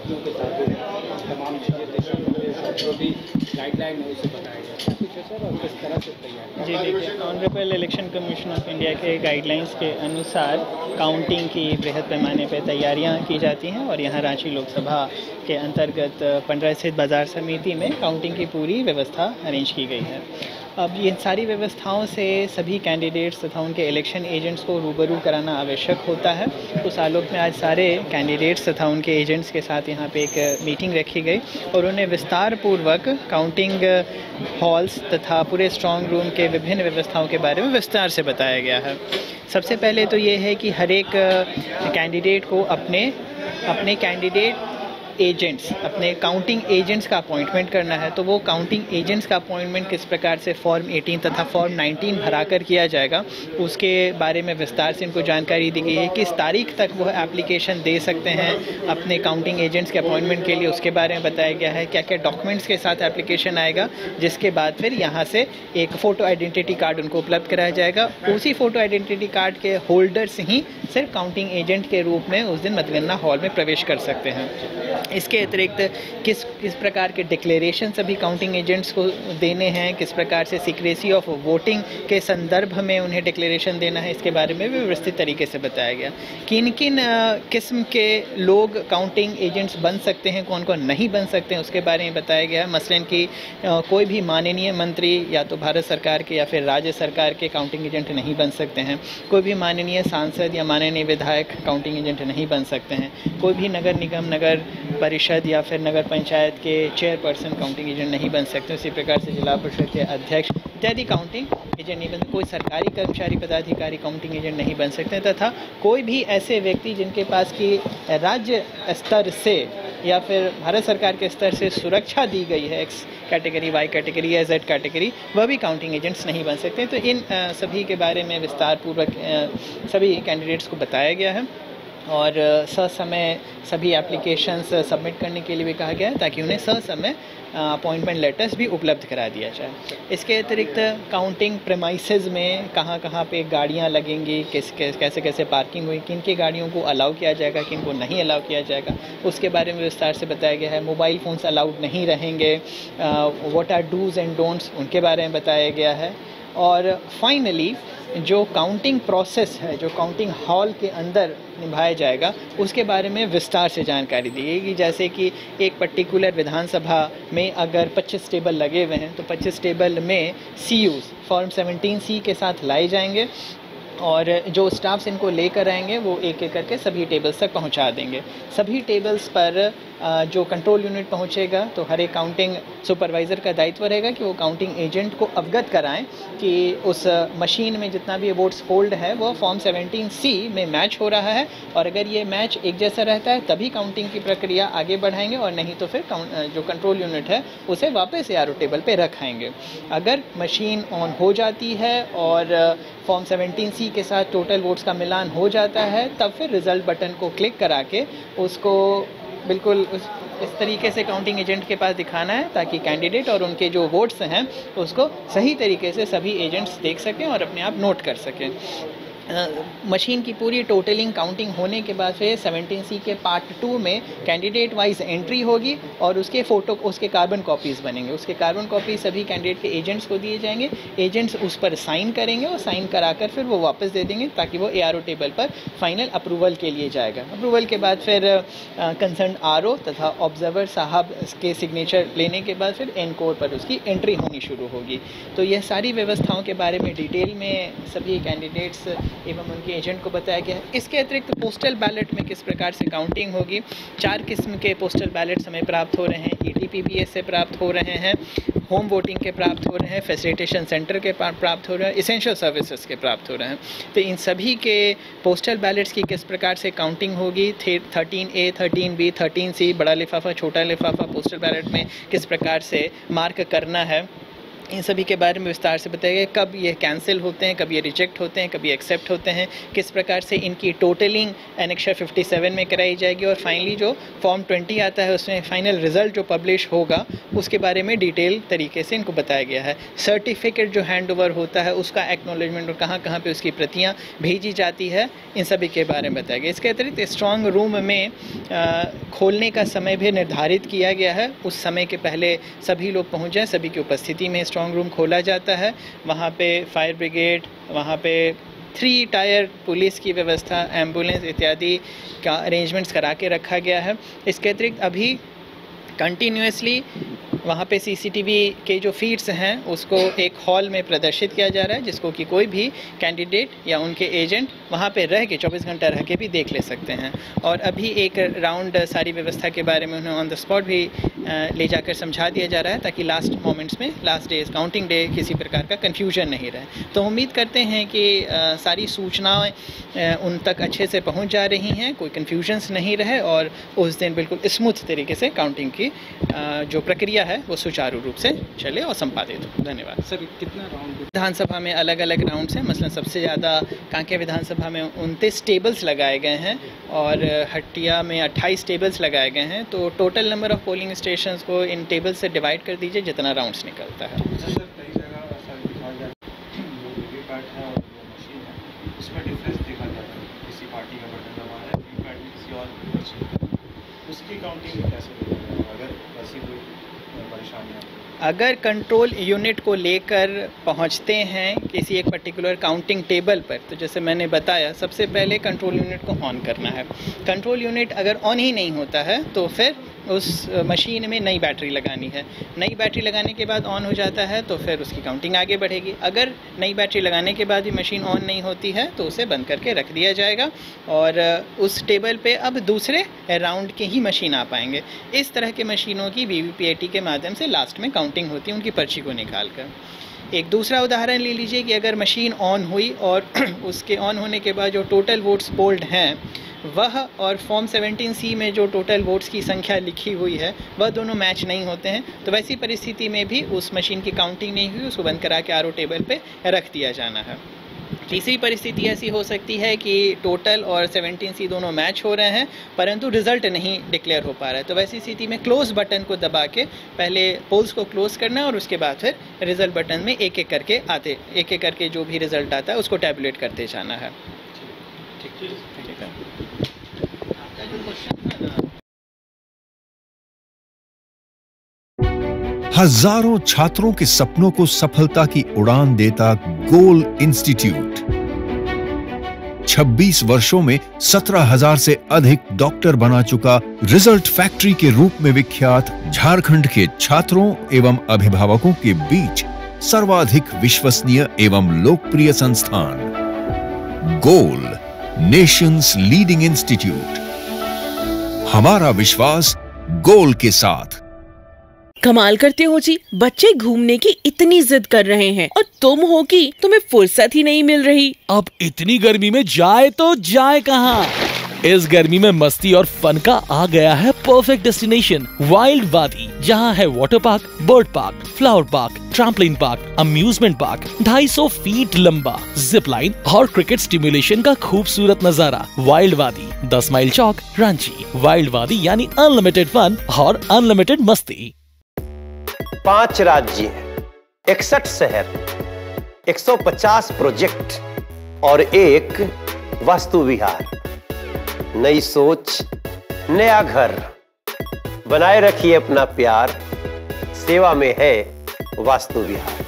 व्यक्तियों के साथ तमाम चीज़ें दिशा निर्देश जो भी गाइडलाइन है उसे बताया गया कुछ है सर, और किस तरह से तैयार? जी देखिए, honourable election commission of India के गाइडलाइंस के अनुसार काउंटिंग की बृहद पैमाने पर तैयारियां की जाती हैं और यहाँ रांची लोकसभा के अंतर्गत 15 स्थित बाज़ार समिति में काउंटिंग की पूरी व्यवस्था अरेंज की गई है। अब ये सारी व्यवस्थाओं से सभी कैंडिडेट्स तथा उनके इलेक्शन एजेंट्स को रूबरू कराना आवश्यक होता है। उस आलोक में आज सारे कैंडिडेट्स तथा उनके एजेंट्स के साथ यहाँ पे एक मीटिंग रखी गई और उन्हें विस्तार पूर्वक काउंटिंग हॉल्स तथा पूरे स्ट्रॉन्ग रूम के विभिन्न व्यवस्थाओं के बारे में विस्तार से बताया गया है। सबसे पहले तो ये है कि हर एक कैंडिडेट को अपने कैंडिडेट एजेंट्स, अपने काउंटिंग एजेंट्स का अपॉइंटमेंट करना है। तो वो काउंटिंग एजेंट्स का अपॉइंटमेंट किस प्रकार से फॉर्म 18 तथा फॉर्म 19 भरा कर किया जाएगा, उसके बारे में विस्तार से इनको जानकारी दी गई है। किस तारीख तक वो एप्लीकेशन दे सकते हैं अपने काउंटिंग एजेंट्स के अपॉइंटमेंट के लिए, उसके बारे में बताया गया है। क्या क्या डॉक्यूमेंट्स के साथ एप्लीकेशन आएगा, जिसके बाद फिर यहाँ से एक फ़ोटो आइडेंटिटी कार्ड उनको उपलब्ध कराया जाएगा। उसी फ़ोटो आइडेंटिटी कार्ड के होल्डर्स ही सिर्फ काउंटिंग एजेंट के रूप में उस दिन मतगणना हॉल में प्रवेश कर सकते हैं। इसके अतिरिक्त किस प्रकार के डिक्लेरेशन सभी काउंटिंग एजेंट्स को देने हैं, किस प्रकार से सीक्रेसी ऑफ वोटिंग के संदर्भ में उन्हें डिक्लेरेशन देना है, इसके बारे में भी व्यवस्थित तरीके से बताया गया। किन किन किस्म के लोग काउंटिंग एजेंट्स बन सकते हैं, कौन कौन नहीं बन सकते हैं, उसके बारे में बताया गया। मसलन कि कोई भी माननीय मंत्री या तो भारत सरकार के या फिर राज्य सरकार के काउंटिंग एजेंट नहीं बन सकते हैं। कोई भी माननीय सांसद या माननीय विधायक काउंटिंग एजेंट नहीं बन सकते हैं। कोई भी नगर निगम, नगर परिषद या फिर नगर पंचायत के चेयरपर्सन काउंटिंग एजेंट नहीं बन सकते। उसी प्रकार से जिला परिषद के अध्यक्ष इत्यादि काउंटिंग एजेंट नहीं बन सकते। कोई सरकारी कर्मचारी पदाधिकारी काउंटिंग एजेंट नहीं बन सकते, तथा कोई भी ऐसे व्यक्ति जिनके पास की राज्य स्तर से या फिर भारत सरकार के स्तर से सुरक्षा दी गई है, एक्स कैटेगरी, वाई कैटेगरी या जेड कैटेगरी, वह भी काउंटिंग एजेंट्स नहीं बन सकते। तो इन सभी के बारे में विस्तार पूर्वक सभी कैंडिडेट्स को बताया गया है और ससमय सभी एप्लीकेशंस सबमिट करने के लिए भी कहा गया है, ताकि उन्हें ससमय अपॉइंटमेंट लेटर्स भी उपलब्ध करा दिया जाए। इसके अतिरिक्त काउंटिंग प्रेमाइसेस में कहाँ कहाँ पे गाड़ियाँ लगेंगी, कैसे कैसे पार्किंग हुई, किन की गाड़ियों को अलाउ किया जाएगा, किन को नहीं अलाउ किया जाएगा, उसके बारे में विस्तार से बताया गया है। मोबाइल फ़ोन्स अलाउड नहीं रहेंगे, what are dos and don'ts, उनके बारे में बताया गया है। और फाइनली जो काउंटिंग प्रोसेस है, जो काउंटिंग हॉल के अंदर निभाया जाएगा, उसके बारे में विस्तार से जानकारी दी गई। जैसे कि एक पर्टिकुलर विधानसभा में अगर 25 टेबल लगे हुए हैं तो 25 टेबल में CUs फॉर्म 17C के साथ लाए जाएंगे और जो स्टाफ्स इनको लेकर आएंगे वो एक एक करके सभी टेबल्स तक पहुंचा देंगे। सभी टेबल्स पर जो कंट्रोल यूनिट पहुंचेगा तो हर एक काउंटिंग सुपरवाइज़र का दायित्व रहेगा कि वो काउंटिंग एजेंट को अवगत कराएं कि उस मशीन में जितना भी वोट्स होल्ड है वो फॉर्म 17C में मैच हो रहा है, और अगर ये मैच एक जैसा रहता है तभी काउंटिंग की प्रक्रिया आगे बढ़ाएंगे, और नहीं तो फिर जो कंट्रोल यूनिट है उसे वापस ARO टेबल पे रखाएंगे। अगर मशीन ऑन हो जाती है और फॉर्म 17C के साथ टोटल वोट्स का मिलान हो जाता है, तब फिर रिज़ल्ट बटन को क्लिक करा के उसको बिल्कुल इस तरीके से काउंटिंग एजेंट के पास दिखाना है, ताकि कैंडिडेट और उनके जो वोट्स हैं उसको सही तरीके से सभी एजेंट्स देख सकें और अपने आप नोट कर सकें। मशीन की पूरी टोटलिंग काउंटिंग होने के बाद फिर 17C के पार्ट 2 में कैंडिडेट वाइज एंट्री होगी और उसके कार्बन कॉपीज़ बनेंगे। उसके कार्बन कॉपी सभी कैंडिडेट के एजेंट्स को दिए जाएंगे। एजेंट्स उस पर साइन करेंगे और साइन कराकर फिर वो वापस दे देंगे, ताकि वो ARO टेबल पर फाइनल अप्रूवल के लिए जाएगा। अप्रूवल के बाद फिर कंसर्न RO तथा ऑब्जर्वर साहब के सिग्नेचर लेने के बाद फिर एनकोर पर उसकी एंट्री होनी शुरू होगी। तो यह सारी व्यवस्थाओं के बारे में डिटेल में सभी कैंडिडेट्स एवं उनके एजेंट को बताया गया है। इसके अतिरिक्त पोस्टल बैलेट में किस प्रकार से काउंटिंग होगी। 4 किस्म के पोस्टल बैलेट्स हमें प्राप्त हो रहे हैं। ETPPS से प्राप्त हो रहे हैं, होम वोटिंग के प्राप्त हो रहे हैं, फैसिलिटेशन सेंटर के प्राप्त हो रहे हैं, इसेंशियल सर्विसेज के प्राप्त हो रहे हैं। तो इन सभी के पोस्टल बैलेट्स की किस प्रकार से काउंटिंग होगी, 13A, 13B, 13C, बड़ा लिफाफा, छोटा लिफाफा पोस्टल बैलेट में किस प्रकार से मार्क करना है, इन सभी के बारे में विस्तार से बताया गया, कब ये कैंसिल होते हैं, कब ये रिजेक्ट होते हैं, कब ये एक्सेप्ट होते हैं, किस प्रकार से इनकी टोटलिंग एनेक्शर 57 में कराई जाएगी, और फाइनली जो फॉर्म 20 आता है उसमें फाइनल रिजल्ट जो पब्लिश होगा उसके बारे में डिटेल तरीके से इनको बताया गया है। सर्टिफिकेट जो हैंड ओवर होता है उसका एक्नॉलेजमेंट और कहाँ कहाँ पे उसकी प्रतियाँ भेजी जाती है, इन सभी के बारे में बताया गया। इसके अतिरिक्त स्ट्रॉन्ग रूम में खोलने का समय भी निर्धारित किया गया है। उस समय के पहले सभी लोग पहुँच जाएँ, सभी की उपस्थिति में स्ट्रॉन्ग रूम खोला जाता है। वहाँ पे फायर ब्रिगेड, वहाँ पे 3 टायर पुलिस की व्यवस्था, एम्बुलेंस इत्यादि का अरेंजमेंट्स करा के रखा गया है। इसके अतिरिक्त अभी कंटिन्यूसली वहाँ पे सीसीटीवी के जो फीड्स हैं उसको एक हॉल में प्रदर्शित किया जा रहा है, जिसको कि कोई भी कैंडिडेट या उनके एजेंट वहाँ पे रह के 24 घंटा रह के भी देख ले सकते हैं। और अभी एक राउंड सारी व्यवस्था के बारे में उन्हें ऑन द स्पॉट भी ले जाकर समझा दिया जा रहा है, ताकि लास्ट मोमेंट्स में, लास्ट डेज काउंटिंग डे, किसी प्रकार का कन्फ्यूजन नहीं रहे। तो उम्मीद करते हैं कि सारी सूचनाएँ उन तक अच्छे से पहुँच जा रही हैं, कोई कन्फ्यूजन्स नहीं रहे और उस दिन बिल्कुल स्मूथ तरीके से काउंटिंग की जो प्रक्रिया है वो सुचारू रूप से चले और संपादित हो। धन्यवाद। सर, कितना राउंड विधानसभा में अलग अलग राउंड्स हैं। मसलन सबसे ज़्यादा कांकेर विधानसभा में 29 टेबल्स लगाए गए हैं और हटिया में 28 टेबल्स लगाए गए हैं। तो total number of polling stations को इन टेबल्स से डिवाइड कर दीजिए जितना राउंड्स निकलता है। सर, कई जगह ऐसा दिखा जाता है जो वीवीपैट है और जो मशीन है उसमें डिफरेंस देखा जाता है, किसी पार्टी का बटन दबा है, वीवीपैट में किसी और मशीन का, उसकी काउंटिंग में कैसे देखा जाएगा अगर ऐसी कोई परेशानियाँ? अगर कंट्रोल यूनिट को लेकर पहुंचते हैं किसी एक पर्टिकुलर काउंटिंग टेबल पर, तो जैसे मैंने बताया सबसे पहले कंट्रोल यूनिट को ऑन करना है। कंट्रोल यूनिट अगर ऑन ही नहीं होता है तो फिर उस मशीन में नई बैटरी लगानी है। नई बैटरी लगाने के बाद ऑन हो जाता है तो फिर उसकी काउंटिंग आगे बढ़ेगी। अगर नई बैटरी लगाने के बाद भी मशीन ऑन नहीं होती है तो उसे बंद करके रख दिया जाएगा और उस टेबल पे अब दूसरे राउंड के ही मशीन आ पाएंगे। इस तरह के मशीनों की वीवीपीएटी के माध्यम से लास्ट में काउंटिंग होती है, उनकी पर्ची को निकाल कर। एक दूसरा उदाहरण ले लीजिए कि अगर मशीन ऑन हुई और उसके ऑन होने के बाद जो टोटल वोट्स पोल्ड हैं वह और फॉर्म 17C में जो टोटल वोट्स की संख्या लिखी हुई है वह दोनों मैच नहीं होते हैं, तो वैसी परिस्थिति में भी उस मशीन की काउंटिंग नहीं हुई, उसको बंद करा के आरओ टेबल पे रख दिया जाना है। तीसरी परिस्थिति ऐसी हो सकती है कि टोटल और 17C दोनों मैच हो रहे हैं परंतु रिज़ल्ट नहीं डिक्लेयर हो पा रहा है, तो वैसी स्थिति में क्लोज बटन को दबा के पहले पोल्स को क्लोज करना है और उसके बाद फिर रिज़ल्ट बटन में एक एक करके जो भी रिज़ल्ट आता है उसको टैबुलेट करते जाना है। ठीक है। हजारों छात्रों के सपनों को सफलता की उड़ान देता गोल इंस्टीट्यूट 26 वर्षों में 17,000 से अधिक डॉक्टर बना चुका रिजल्ट फैक्ट्री के रूप में विख्यात झारखंड के छात्रों एवं अभिभावकों के बीच सर्वाधिक विश्वसनीय एवं लोकप्रिय संस्थान गोल, नेशंस लीडिंग इंस्टीट्यूट। हमारा विश्वास गोल के साथ। कमाल करते हो जी, बच्चे घूमने की इतनी जिद कर रहे हैं और तुम हो कि तुम्हें फुर्सत ही नहीं मिल रही। अब इतनी गर्मी में जाए तो जाए कहाँ? इस गर्मी में मस्ती और फन का आ गया है परफेक्ट डेस्टिनेशन वाइल्ड वादी, जहाँ है water park, bird park, flower park, trampoline park, amusement park, 250 feet लंबा, जिप लाइन और क्रिकेट स्टिमुलेशन का खूबसूरत नजारा। वाइल्ड वादी, 10 माइल चौक, रांची। वाइल्ड वादी यानी अनलिमिटेड फन और अनलिमिटेड मस्ती। 5 राज्य, 61 शहर, 150 प्रोजेक्ट और एक वास्तु विहार। नई सोच, नया घर। बनाए रखिए अपना प्यार, सेवा में है वास्तु विहार।